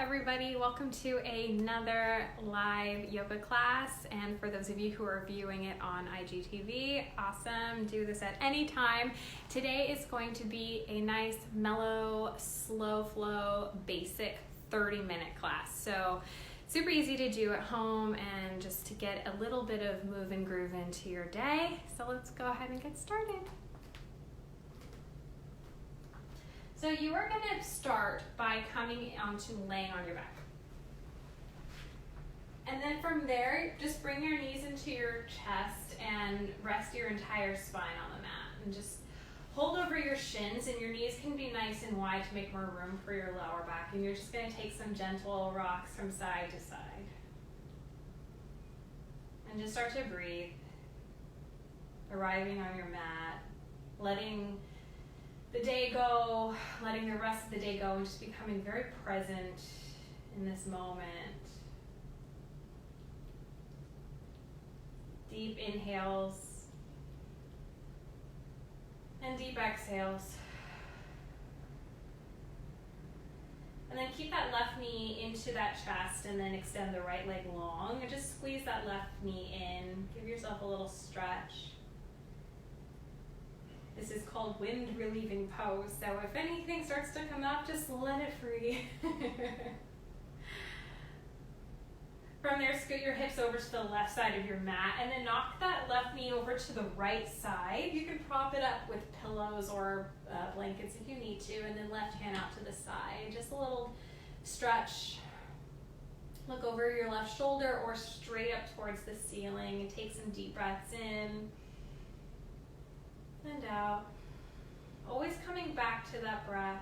everybody. Welcome to another live yoga class. And for those of you who are viewing it on IGTV, awesome. Do this at any time. Today is going to be a nice, mellow, slow flow, basic 30-minute class. So super easy to do at home and just to get a little bit of move and groove into your day. So let's go ahead and get started. So you are going to start by coming onto laying on your back. And then from there, just bring your knees into your chest and rest your entire spine on the mat. And just hold over your shins, and your knees can be nice and wide to make more room for your lower back. And you're just going to take some gentle rocks from side to side. And just start to breathe, arriving on your mat, letting the day go, letting the rest of the day go, and just becoming very present in this moment. Deep inhales and deep exhales. And then keep that left knee into that chest and then extend the right leg long and just squeeze that left knee in. Give yourself a little stretch. This is called wind relieving pose. So if anything starts to come up, just let it free. From there, scoot your hips over to the left side of your mat and then knock that left knee over to the right side. You can prop it up with pillows or blankets if you need to, and then left hand out to the side. Just a little stretch. Look over your left shoulder or straight up towards the ceiling and take some deep breaths in and out. Always coming back to that breath.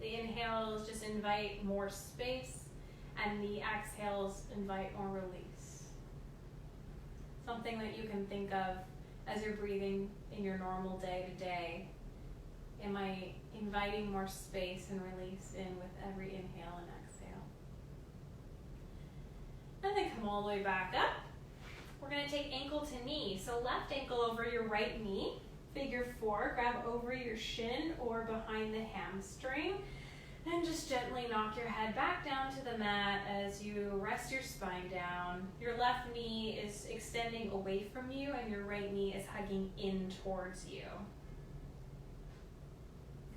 The inhales just invite more space, and the exhales invite more release. Something that you can think of as you're breathing in your normal day-to-day. Am I inviting more space and release in with every inhale and exhale? And then come all the way back up. We're going to take ankle to knee. So left ankle over your right knee. Figure 4, grab over your shin or behind the hamstring. And just gently knock your head back down to the mat as you rest your spine down. Your left knee is extending away from you and your right knee is hugging in towards you.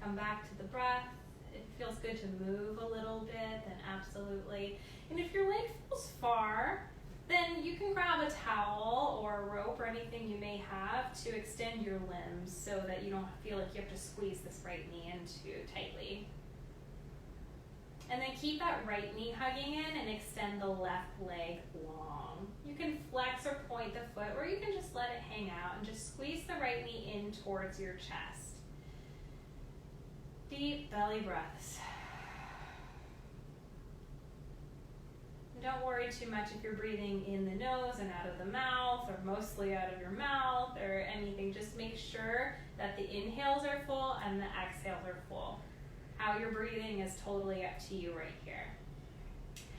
Come back to the breath. If it feels good to move a little bit, then absolutely. And if your leg feels far, then you can grab a towel or a rope or anything you may have to extend your limbs so that you don't feel like you have to squeeze this right knee in too tightly. And then keep that right knee hugging in and extend the left leg long. You can flex or point the foot, or you can just let it hang out and just squeeze the right knee in towards your chest. Deep belly breaths. Don't worry too much if you're breathing in the nose and out of the mouth, or mostly out of your mouth, or anything. Just make sure that the inhales are full and the exhales are full. How you're breathing is totally up to you right here.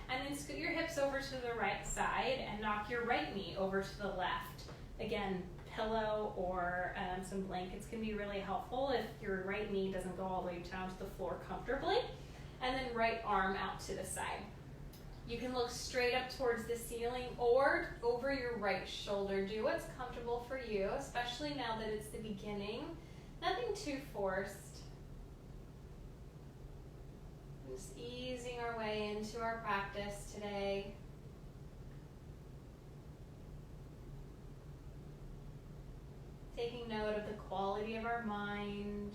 And then scoot your hips over to the right side and knock your right knee over to the left. Again, pillow or some blankets can be really helpful if your right knee doesn't go all the way down to the floor comfortably. And then right arm out to the side. You can look straight up towards the ceiling or over your right shoulder. Do what's comfortable for you, especially now that it's the beginning. Nothing too forced. Just easing our way into our practice today. Taking note of the quality of our mind,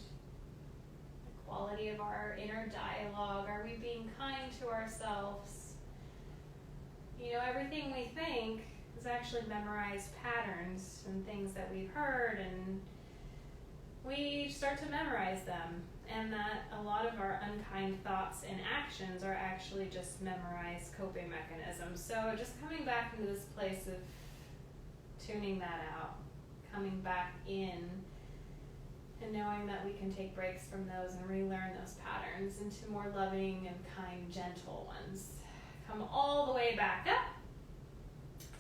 the quality of our inner dialogue. Are we being kind to ourselves? You know, everything we think is actually memorized patterns and things that we've heard, and we start to memorize them. And that a lot of our unkind thoughts and actions are actually just memorized coping mechanisms. So just coming back into this place of tuning that out, coming back in, and knowing that we can take breaks from those and relearn those patterns into more loving and kind, gentle ones. Come all the way back up.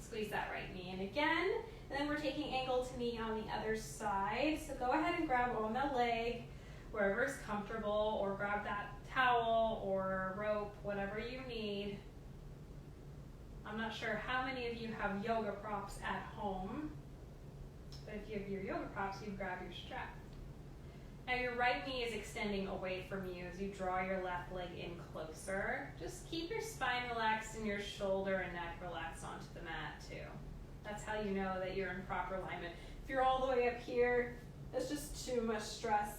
Squeeze that right knee in again. And then we're taking ankle to knee on the other side. So go ahead and grab on the leg wherever is comfortable, or grab that towel or rope sure how many of you have yoga props at home, but if you have your yoga props, you grab your strap. Now your right knee is extending away from you as you draw your left leg in closer. Just keep your spine relaxed and your shoulder and neck relaxed onto the mat too. That's how you know that you're in proper alignment. If you're all the way up here, that's just too much stress.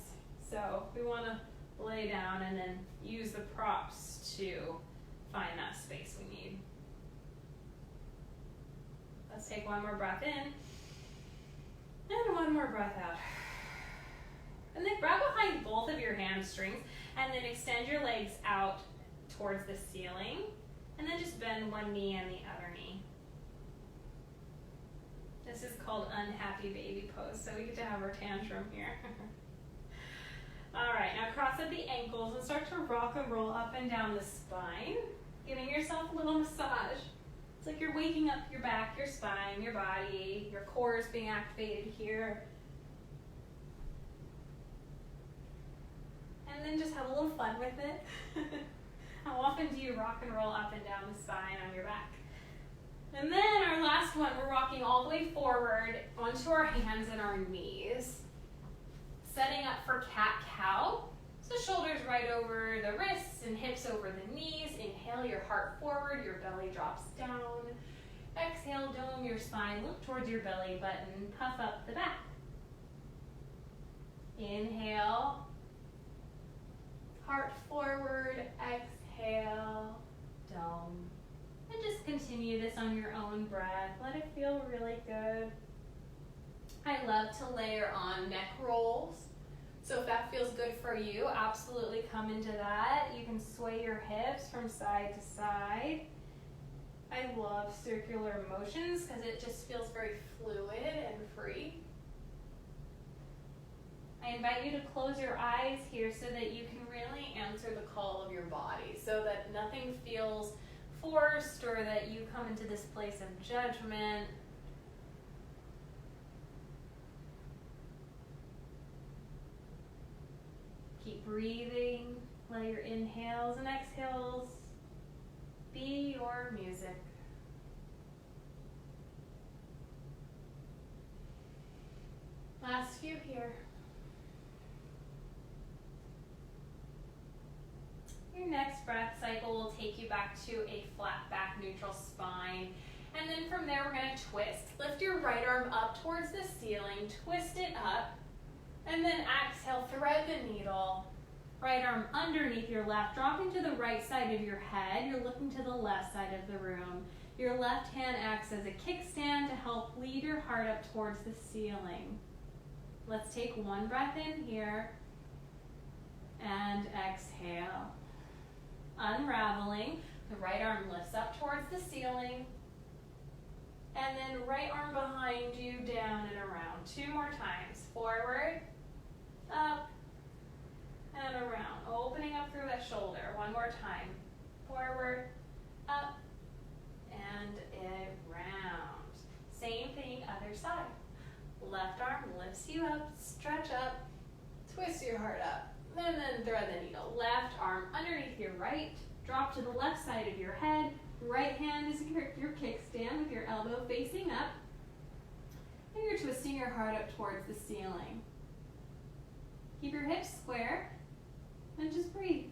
So we want to lay down and then use the props to find that space we need. Let's take one more breath in and one more breath out. And then grab behind both of your hamstrings and then extend your legs out towards the ceiling. And then just bend one knee and the other knee. This is called unhappy baby pose, so we get to have our tantrum here. All right, now cross at the ankles and start to rock and roll up and down the spine, giving yourself a little massage. It's like you're waking up your back, your spine, your body, your core is being activated here. And then just have a little fun with it. How often do you rock and roll up and down the spine on your back? And then our last one, we're rocking all the way forward onto our hands and our knees. Setting up for cat-cow. So shoulders right over the wrists and hips over the knees. Inhale your heart forward, your belly drops down. Exhale, dome your spine, look towards your belly button, puff up the back. Inhale. Heart forward, exhale, dome. And just continue this on your own breath. Let it feel really good. I love to layer on neck rolls. So if that feels good for you, absolutely come into that. You can sway your hips from side to side. I love circular motions because it just feels very fluid and free. I invite you to close your eyes here so that you can really answer the call of your body, so that nothing feels forced or that you come into this place of judgment. Keep breathing. Let your inhales and exhales be your music. Last few here. Your next breath cycle will take you back to a flat back, neutral spine. And then from there, we're going to twist. Lift your right arm up towards the ceiling, twist it up, and then exhale, thread the needle. Right arm underneath your left, dropping to the right side of your head. You're looking to the left side of the room. Your left hand acts as a kickstand to help lead your heart up towards the ceiling. Let's take one breath in here and exhale. Unraveling, the right arm lifts up towards the ceiling, and then right arm behind you, down and around. 2 more times. Forward, up, and around. Opening up through that shoulder. 1 more time. Forward, up, and around. Same thing, other side. Left arm lifts you up, stretch up, twist your heart up. And then thread the needle. Left arm underneath your right. Drop to the left side of your head. Right hand is your kickstand with your elbow facing up. And you're twisting your heart up towards the ceiling. Keep your hips square and just breathe.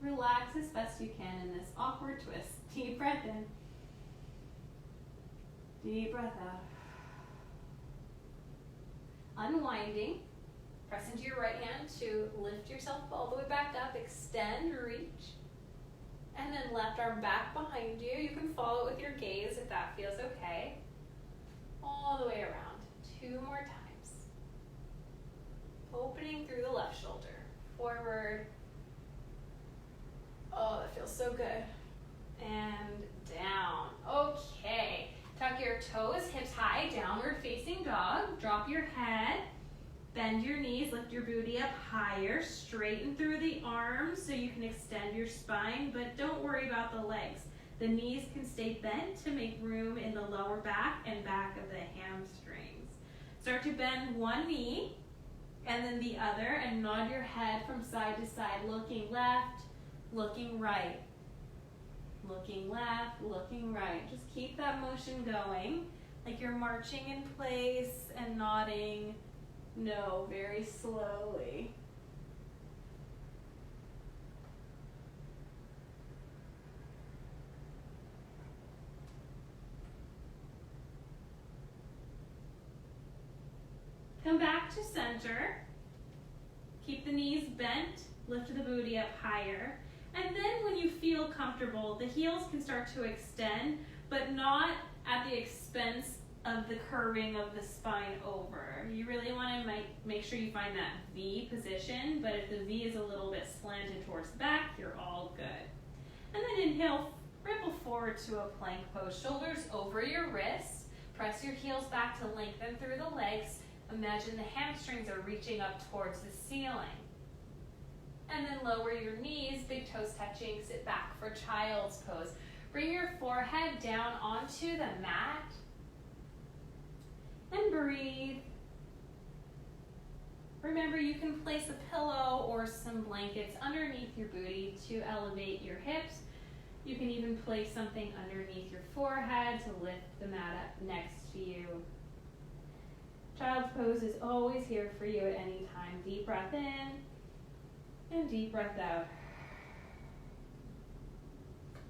Relax as best you can in this awkward twist. Deep breath in. Deep breath out. Unwinding. Press into your right hand to lift yourself all the way back up, extend, reach. And then left arm back behind you. You can follow it with your gaze if that feels okay. All the way around. 2 more times. Opening through the left shoulder. Forward. Oh, that feels so good. And down. Okay. Tuck your toes, hips high, downward facing dog. Drop your head. Bend your knees, lift your booty up higher, straighten through the arms so you can extend your spine, but don't worry about the legs. The knees can stay bent to make room in the lower back and back of the hamstrings. Start to bend one knee and then the other and nod your head from side to side, looking left, looking right. Looking left, looking right. Just keep that motion going, like you're marching in place and nodding no very slowly. Come back to center. Keep the knees bent, lift the booty up higher. And then when you feel comfortable, the heels can start to extend, but not at the expense of the curving of the spine over. You really want to make sure you find that V position, but if the V is a little bit slanted towards the back, you're all good. And then inhale, ripple forward to a plank pose. Shoulders over your wrists. Press your heels back to lengthen through the legs. Imagine the hamstrings are reaching up towards the ceiling. And then lower your knees, big toes touching, sit back for child's pose. Bring your forehead down onto the mat. And breathe. Remember, you can place a pillow or some blankets underneath your booty to elevate your hips. You can even place something underneath your forehead to lift the mat up next to you. Child's pose is always here for you at any time. Deep breath in and deep breath out.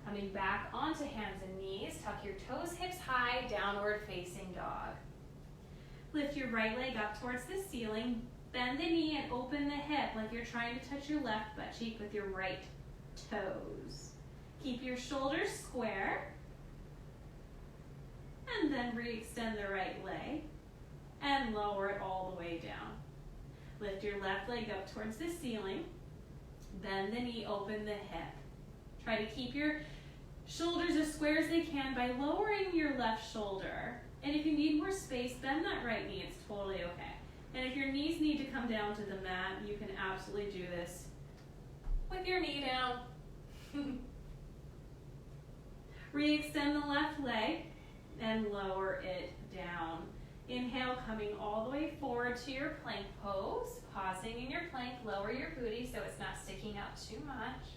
Coming back onto hands and knees, tuck your toes, hips high, downward facing dog. Lift your right leg up towards the ceiling, bend the knee and open the hip like you're trying to touch your left butt cheek with your right toes. Keep your shoulders square, and then re-extend the right leg and lower it all the way down. Lift your left leg up towards the ceiling, bend the knee, open the hip. Try to keep your shoulders as square as they can by lowering your left shoulder. And if you need more space, bend that right knee. It's totally okay. And if your knees need to come down to the mat, you can absolutely do this with your knee down. Re-extend the left leg and lower it down. Inhale, coming all the way forward to your plank pose. Pausing in your plank, lower your booty so it's not sticking out too much.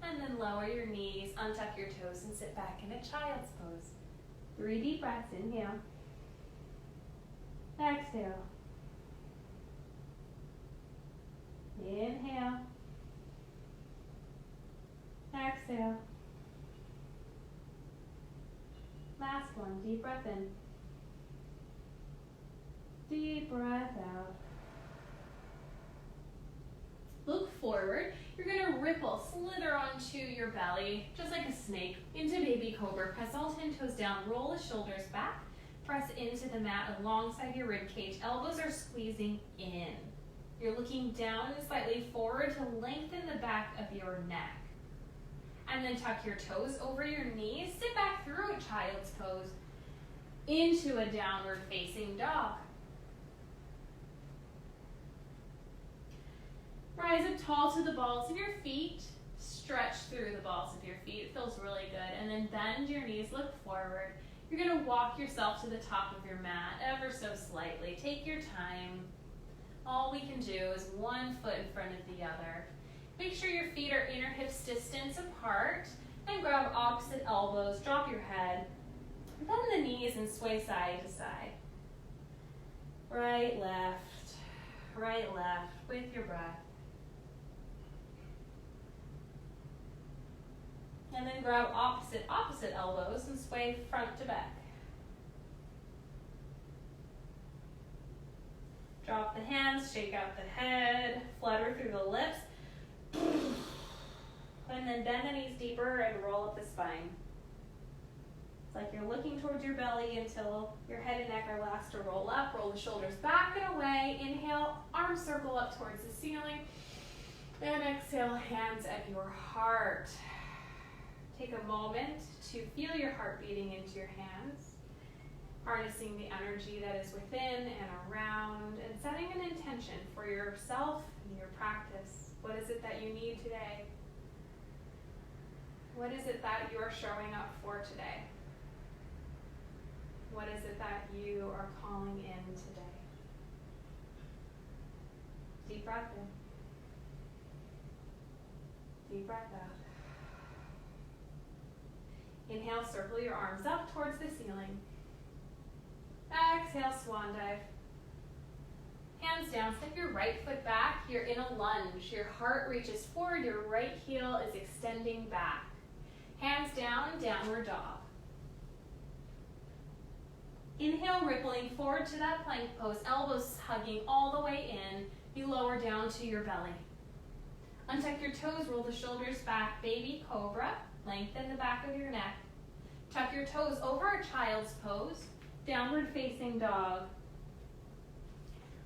And then lower your knees, untuck your toes, and sit back in a child's pose. 3 deep breaths. Inhale. Exhale. Inhale. Exhale. Last one. Deep breath in. Deep breath out. Look forward. You're going to ripple, slither onto your belly, just like a snake, into baby cobra. Press all 10 toes down, roll the shoulders back, press into the mat alongside your rib cage. Elbows are squeezing in. You're looking down and slightly forward to lengthen the back of your neck. And then tuck your toes over your knees, sit back through a child's pose into a downward facing dog. Rise up tall to the balls of your feet. Stretch through the balls of your feet. It feels really good. And then bend your knees, look forward. You're going to walk yourself to the top of your mat ever so slightly. Take your time. All we can do is one foot in front of the other. Make sure your feet are inner hips distance apart. And grab opposite elbows. Drop your head. Bend the knees and sway side to side. Right, left with your breath. And then grab opposite elbows and sway front to back. Drop the hands, shake out the head, flutter through the lips. And then bend the knees deeper and roll up the spine. It's like you're looking towards your belly until your head and neck are last to roll up. Roll the shoulders back and away. Inhale, arms circle up towards the ceiling. And exhale, hands at your heart. Take a moment to feel your heart beating into your hands, harnessing the energy that is within and around, and setting an intention for yourself and your practice. What is it that you need today? What is it that you are showing up for today? What is it that you are calling in today? Deep breath in. Deep breath out. Inhale, circle your arms up towards the ceiling. Exhale, swan dive. Hands down, step your right foot back. You're in a lunge. Your heart reaches forward, your right heel is extending back. Hands down, downward dog. Inhale, rippling forward to that plank pose, elbows hugging all the way in. You lower down to your belly. Untuck your toes, roll the shoulders back, baby cobra. Lengthen the back of your neck. Tuck your toes over a child's pose, downward facing dog.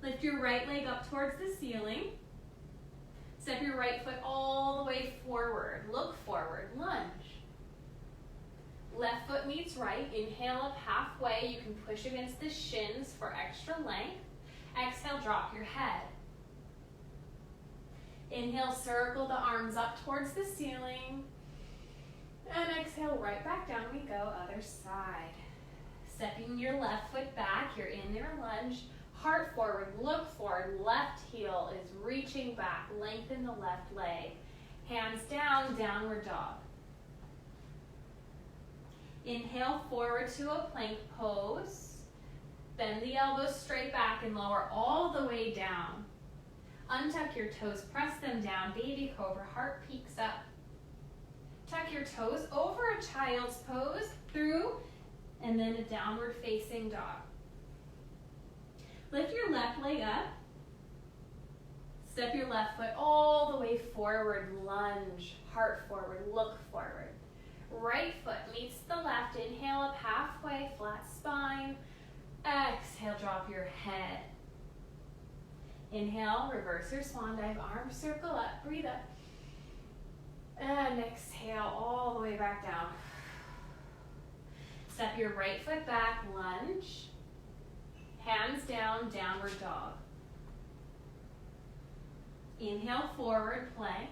Lift your right leg up towards the ceiling. Step your right foot all the way forward. Look forward, lunge. Left foot meets right. Inhale up halfway. You can push against the shins for extra length. Exhale, drop your head. Inhale, circle the arms up towards the ceiling. And exhale, right back down we go, other side. Stepping your left foot back, you're in your lunge. Heart forward, look forward, left heel is reaching back. Lengthen the left leg. Hands down, downward dog. Inhale, forward to a plank pose. Bend the elbows straight back and lower all the way down. Untuck your toes, press them down. Baby cobra, heart peaks up. Tuck your toes over a child's pose, through, and then a downward facing dog. Lift your left leg up. Step your left foot all the way forward, lunge, heart forward, look forward. Right foot meets the left, inhale up halfway, flat spine. Exhale, drop your head. Inhale, reverse your swan dive, arms circle up, breathe up. And exhale all the way back down. Step your right foot back, lunge. Hands down, downward dog. Inhale, forward plank.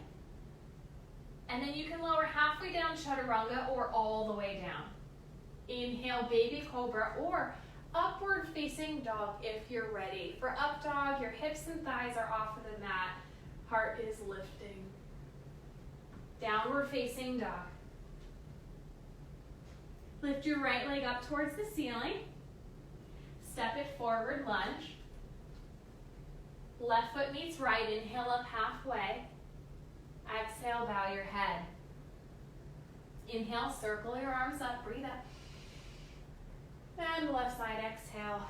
And then you can lower halfway down chaturanga or all the way down. Inhale, baby cobra or upward facing dog if you're ready. For up dog, your hips and thighs are off of the mat. Heart is lifting. Downward facing dog. Lift your right leg up towards the ceiling. Step it forward, lunge. Left foot meets right, inhale up halfway. Exhale, bow your head. Inhale, circle your arms up, breathe up. And left side, exhale,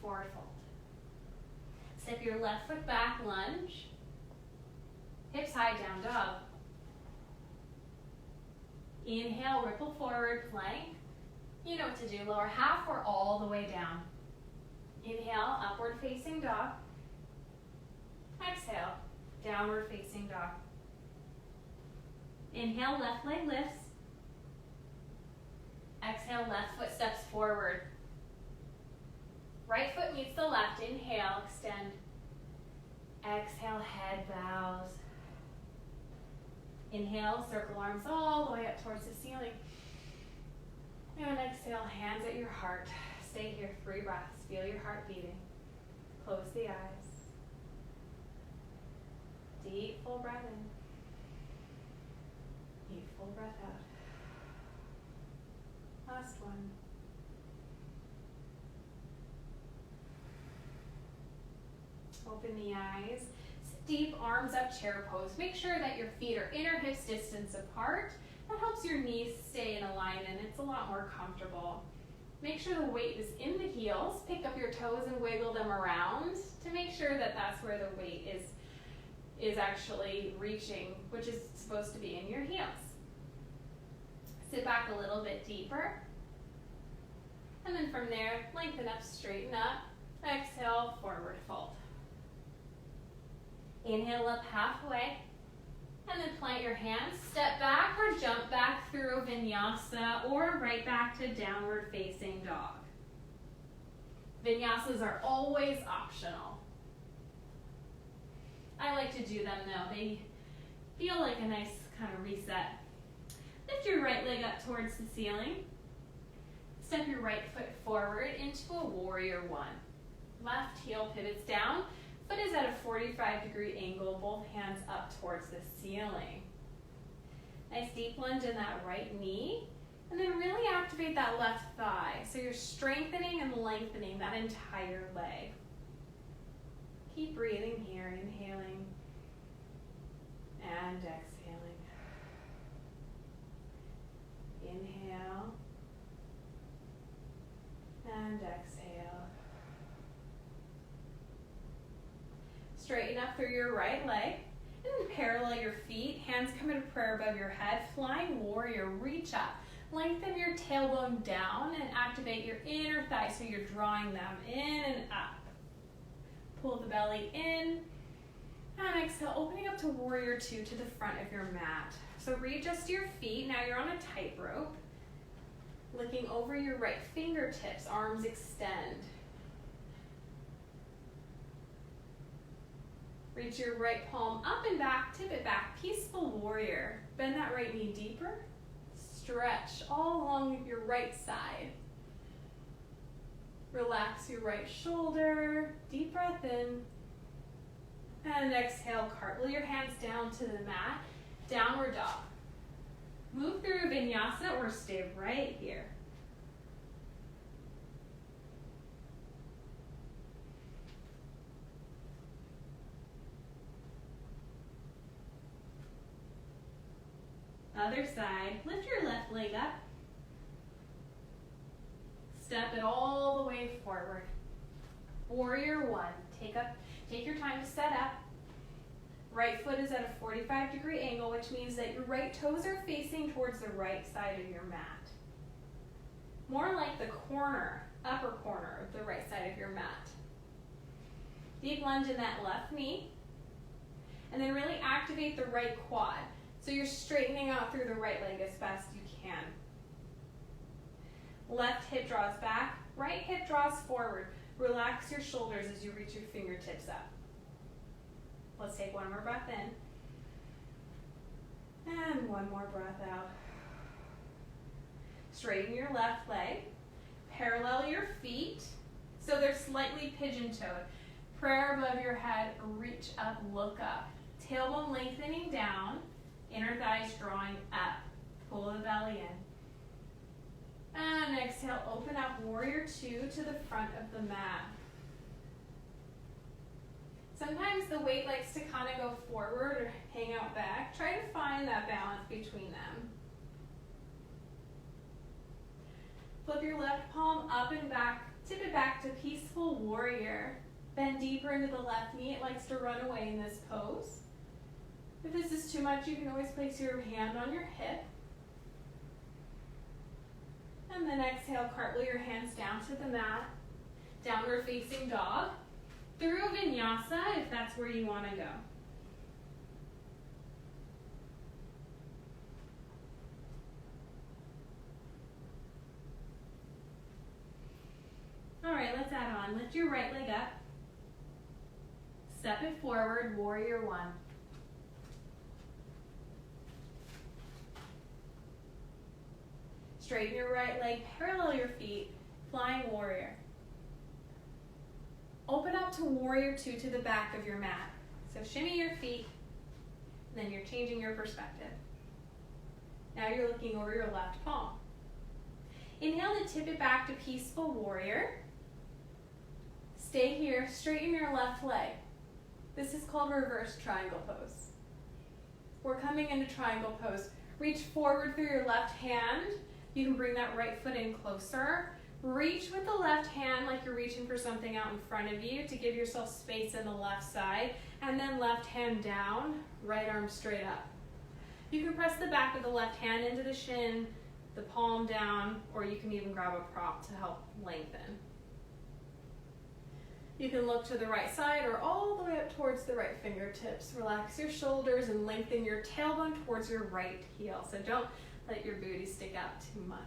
forward fold. Step your left foot back, lunge. Hips high, down dog. Inhale, ripple forward, plank. You know what to do, lower half or all the way down. Inhale, upward facing dog. Exhale, downward facing dog. Inhale, left leg lifts. Exhale, left foot steps forward. Right foot meets the left, inhale, extend. Exhale, head bows. Inhale, circle arms all the way up towards the ceiling. And exhale, hands at your heart. Stay here, 3 breaths. Feel your heart beating. Close the eyes. Deep, full breath in. Deep, full breath out. Last one. Open the eyes. Sit deep, arms up, chair pose. Make sure that your feet are inner hips distance apart. That helps your knees stay in alignment. It's a lot more comfortable. Make sure the weight is in the heels. Pick up your toes and wiggle them around to make sure that that's where the weight is actually reaching, which is supposed to be in your heels. Sit back a little bit deeper. And then from there, lengthen up, straighten up. Exhale, forward fold. Inhale up halfway. And then plant your hands, step back or jump back through vinyasa or right back to downward facing dog. Vinyasas are always optional. I like to do them though. They feel like a nice kind of reset. Lift your right leg up towards the ceiling. Step your right foot forward into a warrior 1. Left heel pivots down. Foot is at a 45-degree angle, both hands up towards the ceiling. Nice deep lunge in that right knee. And then really activate that left thigh. So you're strengthening and lengthening that entire leg. Keep breathing here, inhaling and exhaling. Inhale and exhale. Straighten up through your right leg and parallel your feet. Hands come into prayer above your head. Flying warrior, reach up. Lengthen your tailbone down and activate your inner thighs so you're drawing them in and up. Pull the belly in and exhale, opening up to warrior two to the front of your mat. So readjust your feet. Now you're on a tightrope. Looking over your right fingertips, arms extend. Reach your right palm up and back, tip it back, peaceful warrior. Bend that right knee deeper. Stretch all along your right side. Relax your right shoulder, deep breath in. And exhale, cartwheel your hands down to the mat, downward dog. Move through vinyasa or stay right here. Other side, lift your left leg up. Step it all the way forward. Warrior one, take your time to set up. Right foot is at a 45-degree angle, which means that your right toes are facing towards the right side of your mat. More like the upper corner of the right side of your mat. Deep lunge in that left knee. And then really activate the right quad. So you're straightening out through the right leg as best you can. Left hip draws back, right hip draws forward. Relax your shoulders as you reach your fingertips up. Let's take one more breath in. And one more breath out. Straighten your left leg. Parallel your feet so they're slightly pigeon-toed. Prayer above your head, reach up, look up. Tailbone lengthening down, inner thighs drawing up. Pull the belly in. And exhale, open up, warrior two to the front of the mat. Sometimes the weight likes to kind of go forward or hang out back. Try to find that balance between them. Flip your left palm up and back, tip it back to peaceful warrior. Bend deeper into the left knee. It likes to run away in this pose. If this is too much, you can always place your hand on your hip. And then exhale, cartwheel your hands down to the mat. Downward facing dog. Through vinyasa, if that's where you want to go. All right, let's add on. Lift your right leg up. Step it forward, warrior one. Straighten your right leg, parallel your feet, flying warrior. Open up to warrior two to the back of your mat. So shimmy your feet, and then you're changing your perspective. Now you're looking over your left palm. Inhale to tip it back to peaceful warrior. Stay here, straighten your left leg. This is called reverse triangle pose. We're coming into triangle pose. Reach forward through your left hand. You can bring that right foot in closer. Reach with the left hand like you're reaching for something out in front of you to give yourself space in the left side. And then left hand down, right arm straight up. You can press the back of the left hand into the shin, the palm down, or you can even grab a prop to help lengthen. You can look to the right side or all the way up towards the right fingertips. Relax your shoulders and lengthen your tailbone towards your right heel. So don't let your booty stick out too much.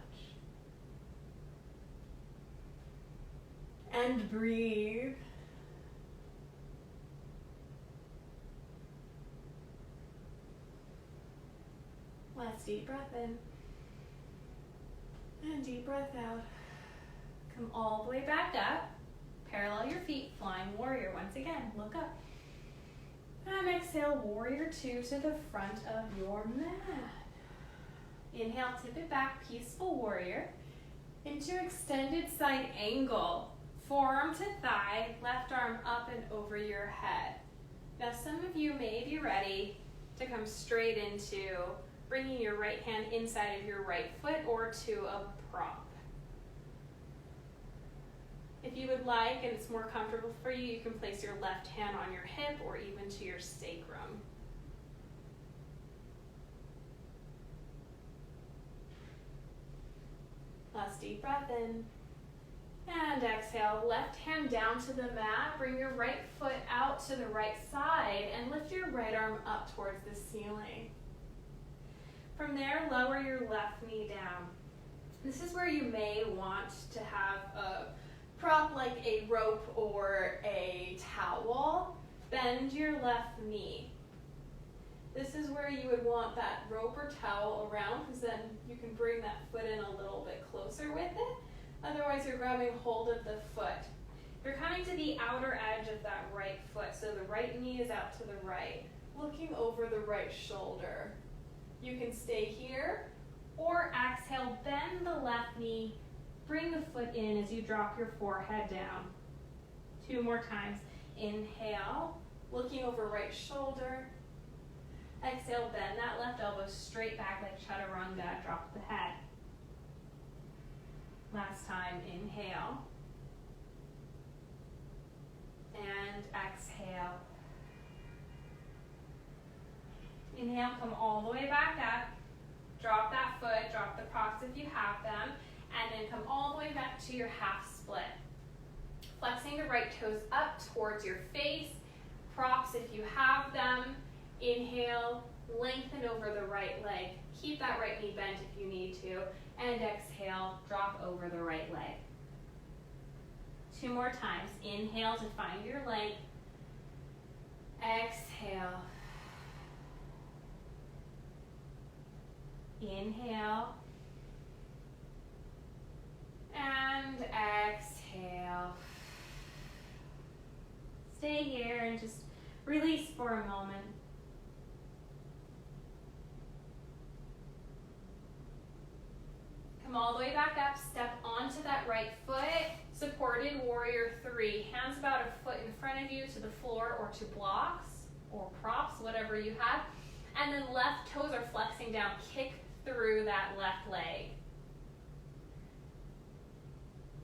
And breathe. Last deep breath in. And deep breath out. Come all the way back up. Parallel your feet, flying warrior. Once again, look up. And exhale, warrior two to the front of your mat. Inhale, tip it back, peaceful warrior. Into extended side angle. Forearm to thigh, left arm up and over your head. Now some of you may be ready to come straight into bringing your right hand inside of your right foot or to a prop. If you would like, and it's more comfortable for you, you can place your left hand on your hip or even to your sacrum. Last deep breath in. And exhale, left hand down to the mat. Bring your right foot out to the right side and lift your right arm up towards the ceiling. From there, lower your left knee down. This is where you may want to have a prop like a rope or a towel. Bend your left knee. This is where you would want that rope or towel around, because then you can bring that foot in a little bit closer with it. Otherwise, you're grabbing hold of the foot. You're coming to the outer edge of that right foot, so the right knee is out to the right, looking over the right shoulder. You can stay here, or exhale, bend the left knee, bring the foot in as you drop your forehead down. 2 more times. Inhale, looking over right shoulder. Exhale, bend that left elbow straight back like chaturanga, drop the head. Last time, inhale. And exhale. Inhale, come all the way back up. Drop that foot, drop the props if you have them, and then come all the way back to your half split. Flexing the right toes up towards your face. Props if you have them. Inhale, lengthen over the right leg. Keep that right knee bent if you need to. And exhale, drop over the right leg. 2 more times. Inhale to find your length. Exhale. Inhale. And exhale. Stay here and just release for a moment. Come all the way back up, step onto that right foot, supported warrior 3. Hands about a foot in front of you to the floor or to blocks or props, whatever you have. And then left toes are flexing down, kick through that left leg.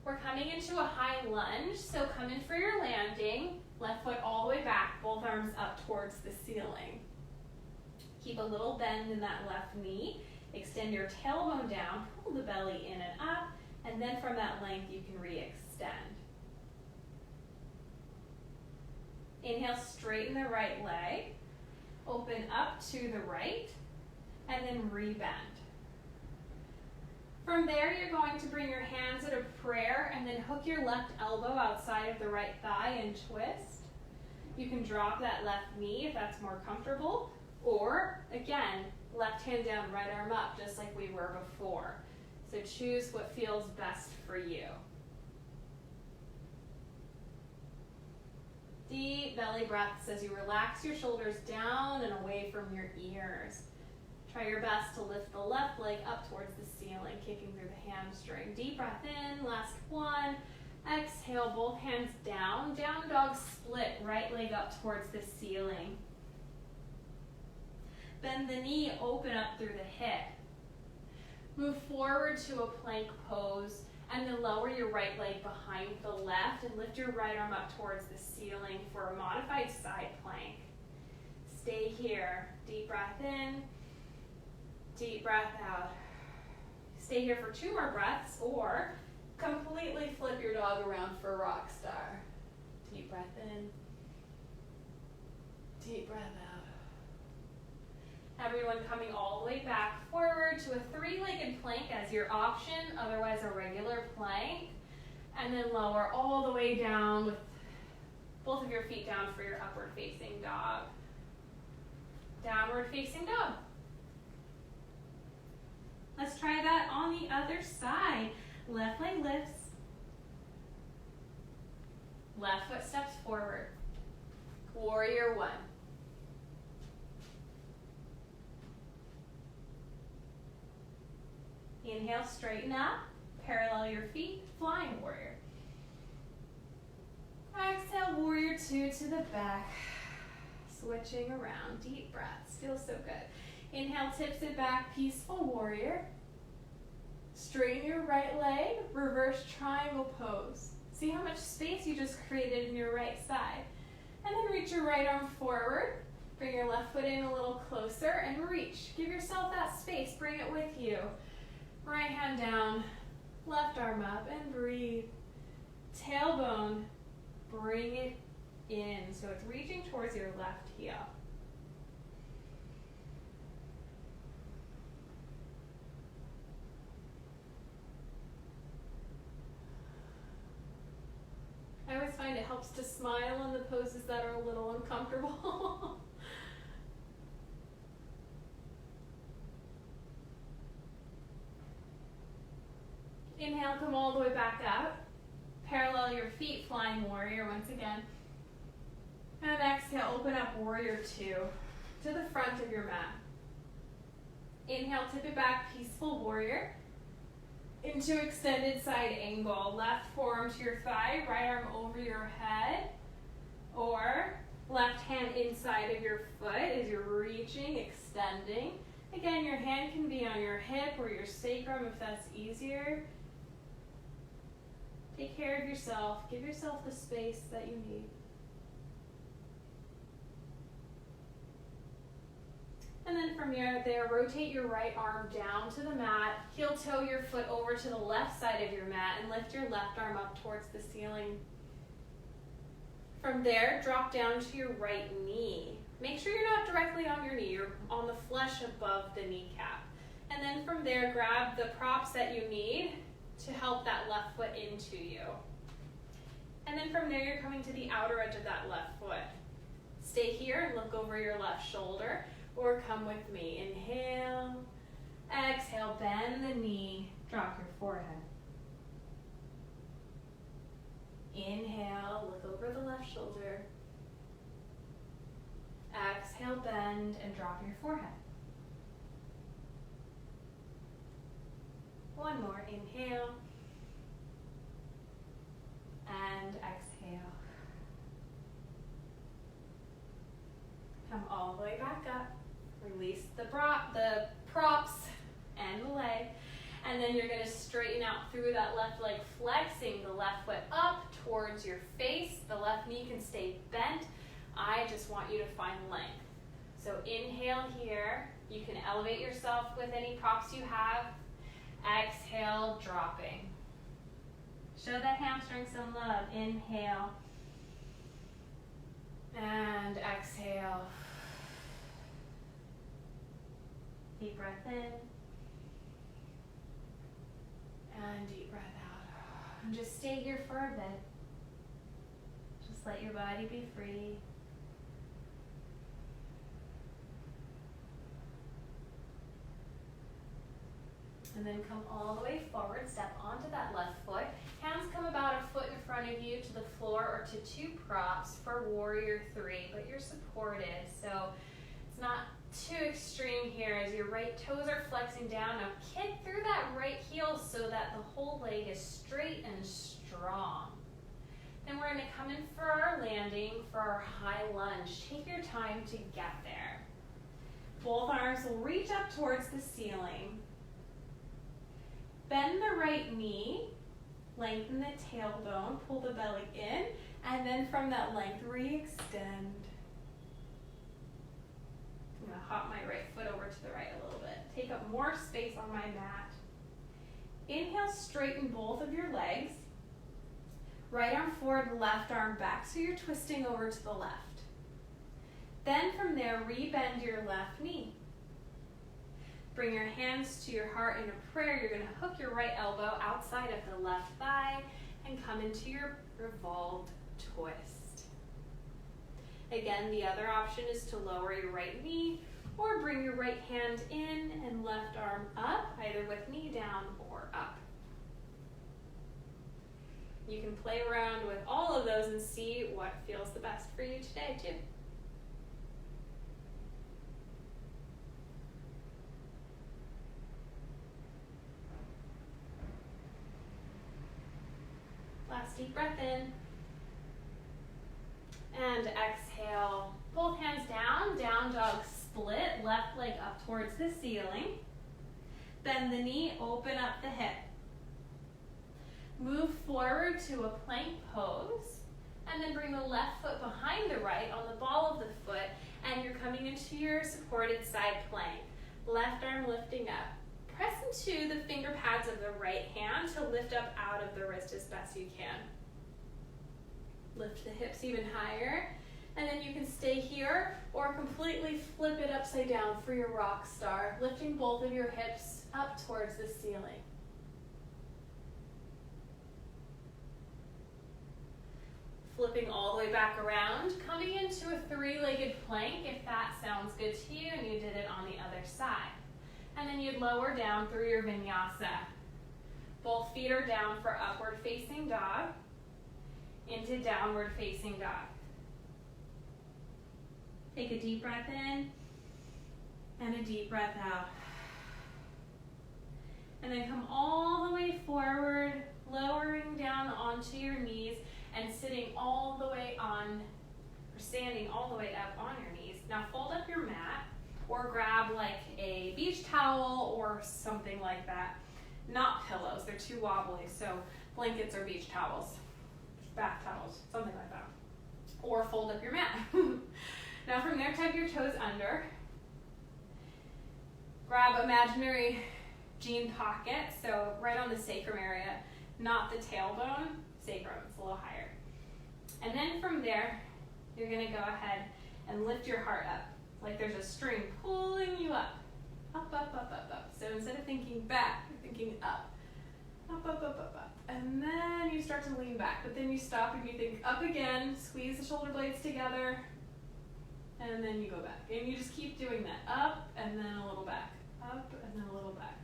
We're coming into a high lunge, so come in for your landing. Left foot all the way back, both arms up towards the ceiling. Keep a little bend in that left knee. Extend your tailbone down, pull the belly in and up, and then from that length you can re-extend. Inhale, straighten the right leg, open up to the right, and then rebend. From there, you're going to bring your hands at a prayer and then hook your left elbow outside of the right thigh and twist. You can drop that left knee if that's more comfortable, or again, left hand down, right arm up, just like we were before. So choose what feels best for you. Deep belly breaths as you relax your shoulders down and away from your ears. Try your best to lift the left leg up towards the ceiling, kicking through the hamstring. Deep breath in, last one. Exhale, both hands down. Down dog split, right leg up towards the ceiling. Bend the knee, open up through the hip. Move forward to a plank pose, and then lower your right leg behind the left and lift your right arm up towards the ceiling for a modified side plank. Stay here. Deep breath in, deep breath out. Stay here for 2 more breaths, or completely flip your dog around for rock star. Deep breath in, deep breath out. Everyone coming all the way back forward to a 3-legged plank as your option, otherwise a regular plank. And then lower all the way down with both of your feet down for your upward facing dog. Downward facing dog. Let's try that on the other side. Left leg lifts. Left foot steps forward. Warrior 1. Inhale, straighten up. Parallel your feet, flying warrior. Exhale, warrior two to the back. Switching around, deep breaths, feels so good. Inhale, tips it back, peaceful warrior. Straighten your right leg, reverse triangle pose. See how much space you just created in your right side. And then reach your right arm forward. Bring your left foot in a little closer and reach. Give yourself that space, bring it with you. Right hand down, left arm up, and breathe. Tailbone, bring it in. So it's reaching towards your left heel. I always find it helps to smile in the poses that are a little uncomfortable. Inhale, come all the way back up. Parallel your feet, flying warrior once again. And exhale, open up warrior two to the front of your mat. Inhale, tip it back, peaceful warrior. Into extended side angle. Left forearm to your thigh, right arm over your head. Or left hand inside of your foot as you're reaching, extending. Again, your hand can be on your hip or your sacrum if that's easier. Take care of yourself. Give yourself the space that you need. And then from there, rotate your right arm down to the mat. Heel toe your foot over to the left side of your mat and lift your left arm up towards the ceiling. From there, drop down to your right knee. Make sure you're not directly on your knee. You're on the flesh above the kneecap. And then from there, grab the props that you need to help that left foot into you. And then from there, you're coming to the outer edge of that left foot. Stay here and look over your left shoulder. Or come with me. Inhale, exhale, bend the knee, drop your forehead. Inhale, look over the left shoulder. Exhale, bend, and drop your forehead. One more, inhale, and exhale. Come all the way back up. Release the props and the leg. And then you're going to straighten out through that left leg, flexing the left foot up towards your face. The left knee can stay bent. I just want you to find length. So inhale here. You can elevate yourself with any props you have. Exhale, dropping. Show that hamstring some love. Inhale. And exhale. Deep breath in. And deep breath out. And just stay here for a bit. Just let your body be free. And then come all the way forward, step onto that left foot. Hands come about a foot in front of you to the floor or to two props for warrior three, but you're supported. So it's not too extreme here as your right toes are flexing down. Now kick through that right heel so that the whole leg is straight and strong. Then we're gonna come in for our landing, for our high lunge. Take your time to get there. Both arms will reach up towards the ceiling. Bend the right knee, lengthen the tailbone, pull the belly in, and then from that length, re-extend. I'm gonna hop my right foot over to the right a little bit. Take up more space on my mat. Inhale, straighten both of your legs. Right arm forward, left arm back, so you're twisting over to the left. Then from there, re-bend your left knee. Bring your hands to your heart in a prayer. You're going to hook your right elbow outside of the left thigh and come into your revolved twist. Again, the other option is to lower your right knee or bring your right hand in and left arm up, either with knee down or up. You can play around with all of those and see what feels the best for you today, too. Last deep breath in. And exhale. Both hands down, down dog split, left leg up towards the ceiling. Bend the knee, open up the hip. Move forward to a plank pose, and then bring the left foot behind the right on the ball of the foot, and you're coming into your supported side plank. Left arm lifting up. Press into the finger pads of the right hand to lift up out of the wrist as best you can. Lift the hips even higher, and then you can stay here or completely flip it upside down for your rock star, lifting both of your hips up towards the ceiling. Flipping all the way back around, coming into a three-legged plank if that sounds good to you and you did it on the other side. And then you'd lower down through your vinyasa. Both feet are down for upward facing dog into downward facing dog. Take a deep breath in and a deep breath out. And then come all the way forward, lowering down onto your knees and sitting all the way on, or standing all the way up on your knees. Now fold up your mat or grab like a beach towel or something like that. Not pillows, they're too wobbly, so blankets or beach towels, bath towels, something like that. Or fold up your mat. Now from there, tuck your toes under. Grab imaginary jean pocket, so right on the sacrum area, not the tailbone, sacrum, it's a little higher. And then from there, you're gonna go ahead and lift your heart up, like there's a string pulling you up. Up, up, up, up, up. So instead of thinking back, you're thinking up. Up, up, up, up, up. And then you start to lean back, but then you stop and you think up again, squeeze the shoulder blades together, and then you go back. And you just keep doing that. Up, and then a little back. Up, and then a little back.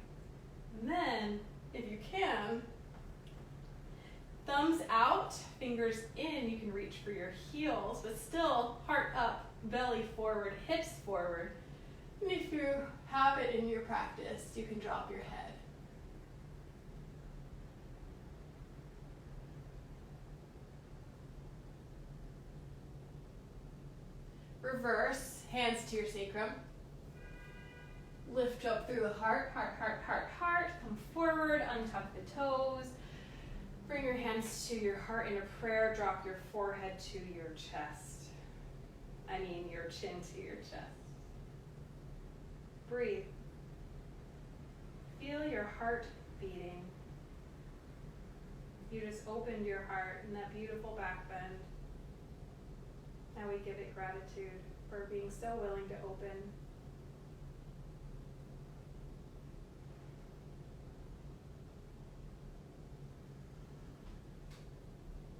And then, if you can, thumbs out, fingers in, you can reach for your heels, but still heart up, belly forward, hips forward. And if you have it in your practice, you can drop your head. Reverse, hands to your sacrum. Lift up through the heart, heart, heart, heart, heart. Come forward, untuck the toes. Bring your hands to your heart in a prayer. Drop your forehead to your chest. Your chin to your chest. Breathe. Feel your heart beating. You just opened your heart in that beautiful back bend. Now we give it gratitude for being so willing to open.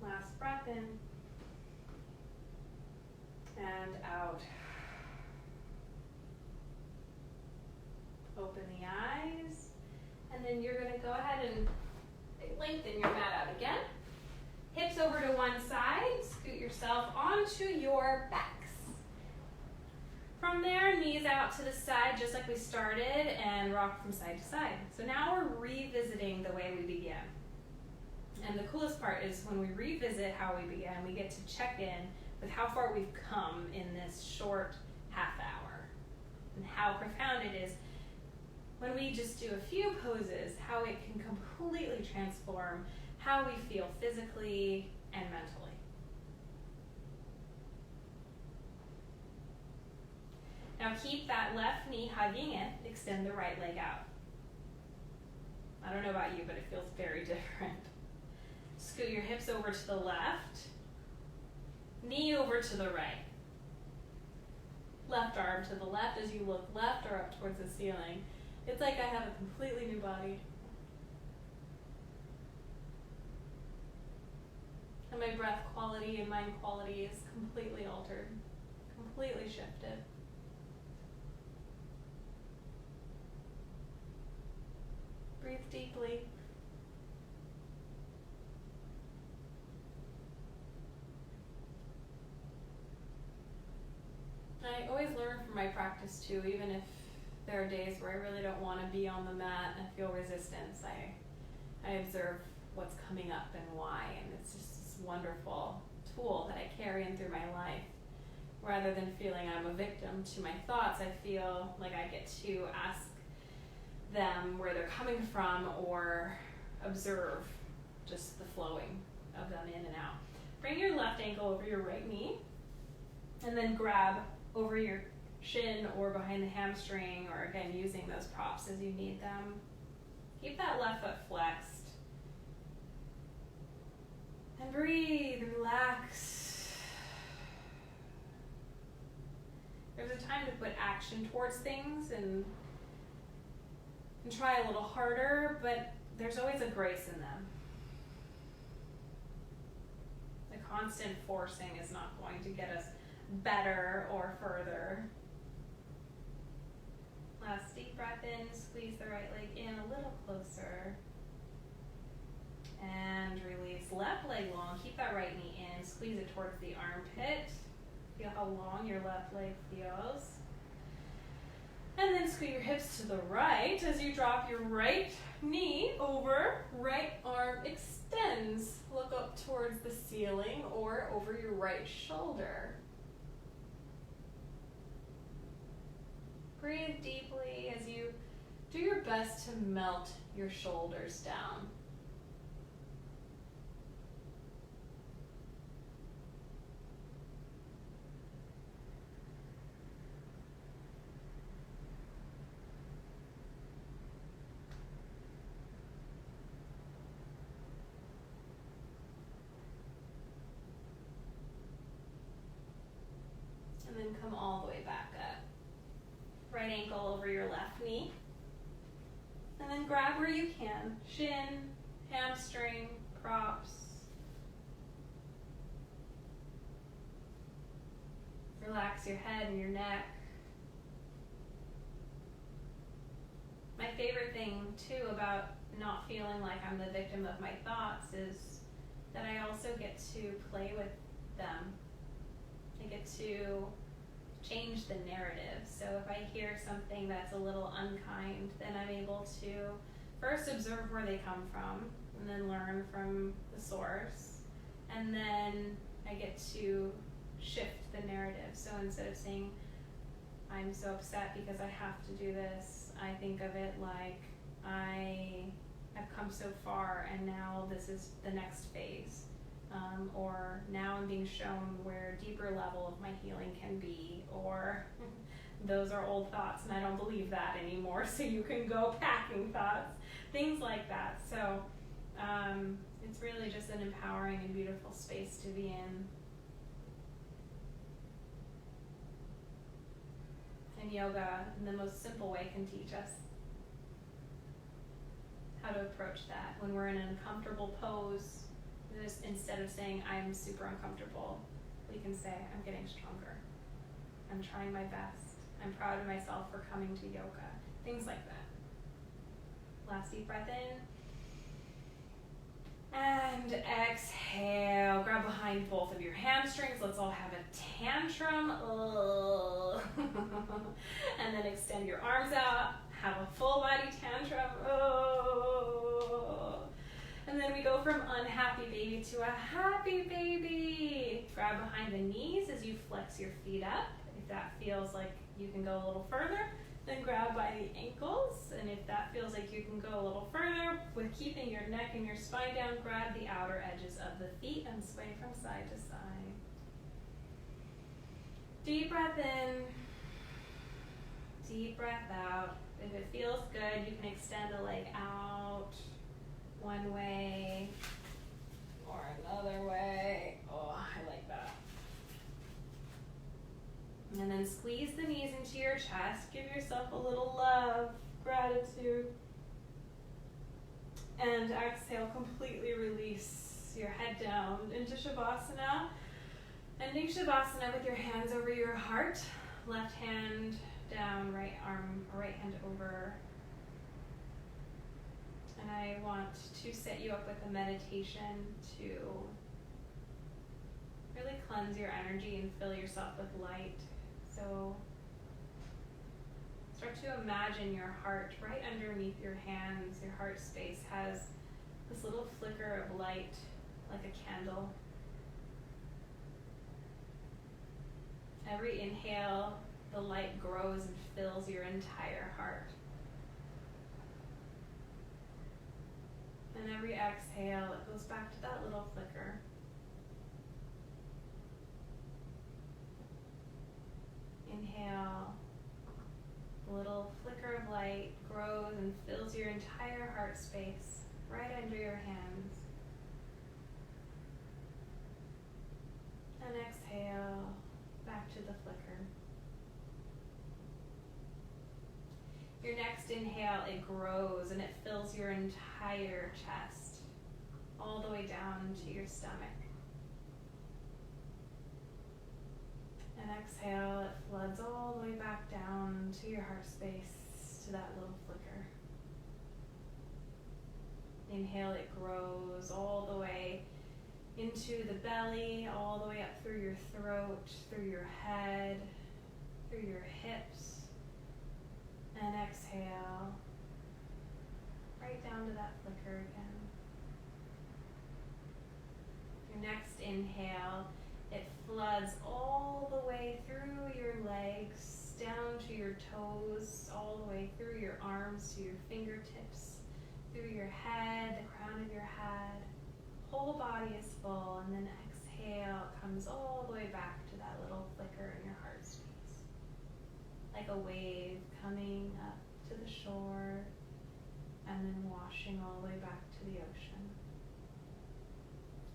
Last breath in and out. Open the eyes, and then you're going to go ahead and lengthen your mat out again. Hips over to one side, scoot yourself onto your backs. From there, knees out to the side just like we started, and rock from side to side. So now we're revisiting the way we began. And the coolest part is when we revisit how we began, we get to check in with how far we've come in this short half hour and how profound it is when we just do a few poses, how it can completely transform how we feel physically and mentally. Now keep that left knee hugging in, extend the right leg out. I don't know about you, but it feels very different. Scoot your hips over to the left, knee over to the right. Left arm to the left as you look left or up towards the ceiling. It's like I have a completely new body. And my breath quality and mind quality is completely altered, completely shifted. Breathe deeply. I always learn from my practice too, even if there are days where I really don't want to be on the mat and feel resistance. I observe what's coming up and why. And it's just this wonderful tool that I carry in through my life. Rather than feeling I'm a victim to my thoughts, I feel like I get to ask them where they're coming from or observe just the flowing of them in and out. Bring your left ankle over your right knee and then grab over your shin or behind the hamstring, or again using those props as you need them. Keep that left foot flexed. And breathe, relax. There's a time to put action towards things and try a little harder, but there's always a grace in them. The constant forcing is not going to get us better or further. Last deep breath in, squeeze the right leg in a little closer. And release. Left leg long, keep that right knee in, squeeze it towards the armpit. Feel how long your left leg feels. And then squeeze your hips to the right as you drop your right knee over, right arm extends. Look up towards the ceiling or over your right shoulder. Breathe deeply as you do your best to melt your shoulders down. And then come all the way back up. Right ankle over your left knee. And then grab where you can. Shin, hamstring, props. Relax your head and your neck. My favorite thing too about not feeling like I'm the victim of my thoughts is that I also get to play with them. I get to change the narrative. So if I hear something that's a little unkind, then I'm able to first observe where they come from and then learn from the source. And then I get to shift the narrative. So instead of saying, I'm so upset because I have to do this, I think of it like I have come so far and now this is the next phase. Or now I'm being shown where a deeper level of my healing can be, or those are old thoughts and I don't believe that anymore, so you can go packing thoughts, things like that. So it's really just an empowering and beautiful space to be in. And yoga, in the most simple way, can teach us how to approach that. When we're in an uncomfortable pose, just instead of saying, I'm super uncomfortable, we can say, I'm getting stronger. I'm trying my best. I'm proud of myself for coming to yoga. Things like that. Last deep breath in. And exhale. Grab behind both of your hamstrings. Let's all have a tantrum. And then extend your arms out. Have a full body tantrum. And then we go from unhappy baby to a happy baby. Grab behind the knees as you flex your feet up. If that feels like you can go a little further, then grab by the ankles. And if that feels like you can go a little further, with keeping your neck and your spine down, grab the outer edges of the feet and sway from side to side. Deep breath in. Deep breath out. If it feels good, you can extend the leg out one way or another way. Oh, I like that. And then squeeze the knees into your chest. Give yourself a little love, gratitude. And exhale, completely release your head down into Shavasana. Ending Shavasana with your hands over your heart. Left hand down, right arm, right hand over. And I want to set you up with a meditation to really cleanse your energy and fill yourself with light. So start to imagine your heart right underneath your hands. Your heart space has This little flicker of light, like a candle. Every inhale, the light grows and fills your entire heart. And every exhale, it goes back to that little flicker. Inhale, the little flicker of light grows and fills your entire heart space right under your hands. And exhale, back to the flicker. Your next inhale, it grows and it fills your entire chest, all the way down to your stomach. And exhale, it floods all the way back down to your heart space, to that little flicker. Inhale, it grows all the way into the belly, all the way up through your throat, through your head, through your hips. And exhale, right down to that flicker again. Your next inhale, it floods all the way through your legs, down to your toes, all the way through your arms to your fingertips, through your head, the crown of your head. Whole body is full, and then exhale, it comes all the way back to that little flicker in your heart space. Like a wave coming up to the shore and then washing all the way back to the ocean.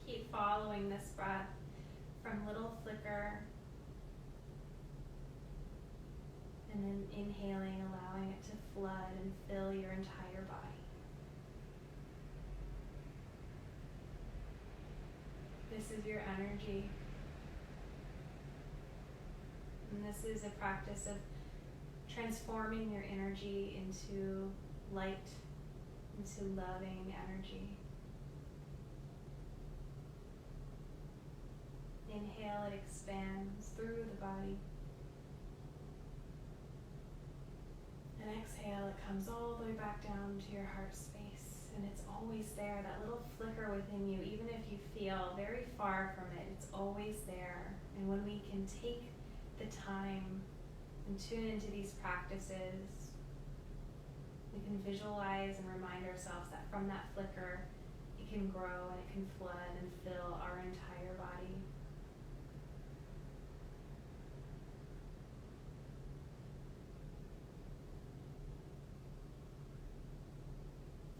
Keep following this breath from little flicker and then inhaling, allowing it to flood and fill your entire body. This is your energy. And this is a practice of transforming your energy into light, into loving energy. Inhale, it expands through the body. And exhale, it comes all the way back down to your heart space. And it's always there, that little flicker within you, even if you feel very far from it, it's always there. And when we can take the time and tune into these practices, we can visualize and remind ourselves that from that flicker, it can grow and it can flood and fill our entire body.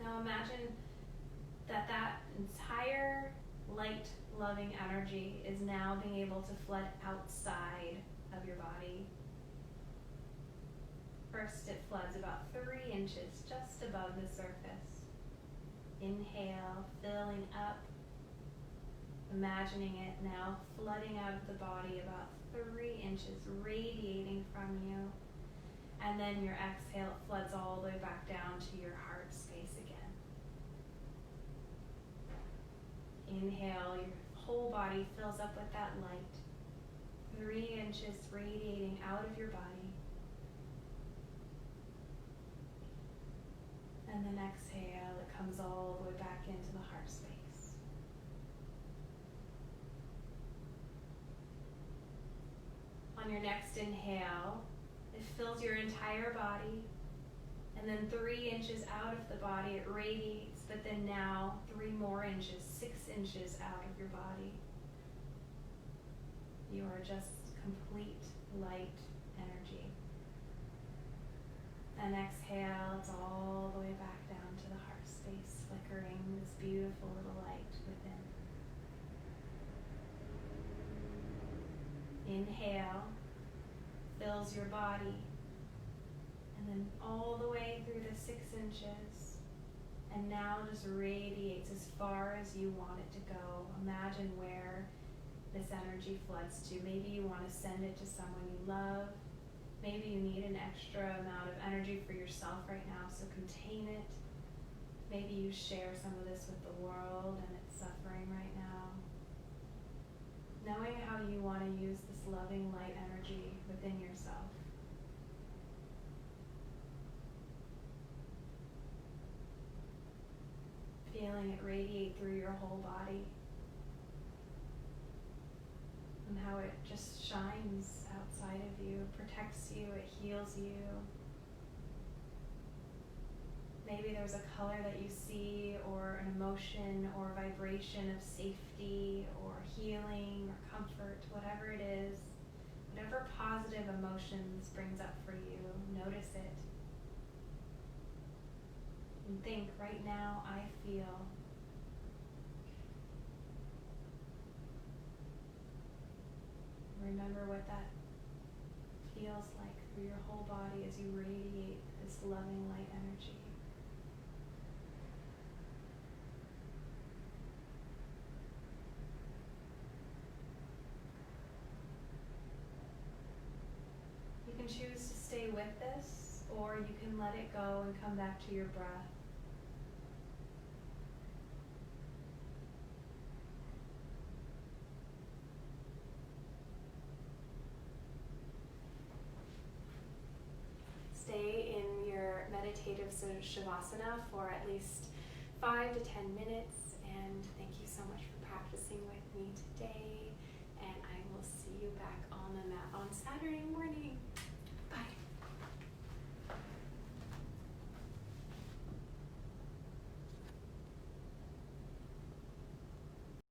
Now imagine that that entire light, loving energy is now being able to flood outside of your body. First, it floods about 3 inches just above the surface. Inhale, filling up, imagining it now flooding out of the body about 3 inches, radiating from you. And then your exhale floods all the way back down to your heart space again. Inhale, your whole body fills up with that light. 3 inches radiating out of your body. And then exhale, it comes all the way back into the heart space. On your next inhale, it fills your entire body. And then 3 inches out of the body, it radiates, but then now 3 more inches, 6 inches out of your body. You are just complete light energy. And exhale, it's all the way back down to the heart space, flickering this beautiful little light within. Inhale, fills your body, and then all the way through the 6 inches, and now just radiates as far as you want it to go. Imagine where this energy floods to. Maybe you want to send it to someone you love. Maybe you need an extra amount of energy for yourself right now, so contain it. Maybe you share some of this with the world and it's suffering right now. Knowing how you want to use this loving light energy within yourself. Feeling it radiate through your whole body. And how it just shines outside of you, protects you, it heals you. Maybe there's a color that you see, or an emotion or vibration of safety or healing or comfort, whatever it is. Whatever positive emotions brings up for you, notice it. And think, right now I feel. Remember what that feels like through your whole body as you radiate this loving light energy. You can choose to stay with this, or you can let it go and come back to your breath. Stay in your meditative Shavasana for at least 5 to 10 minutes, and thank you so much for practicing with me today, and I will see you back on the mat on Saturday morning.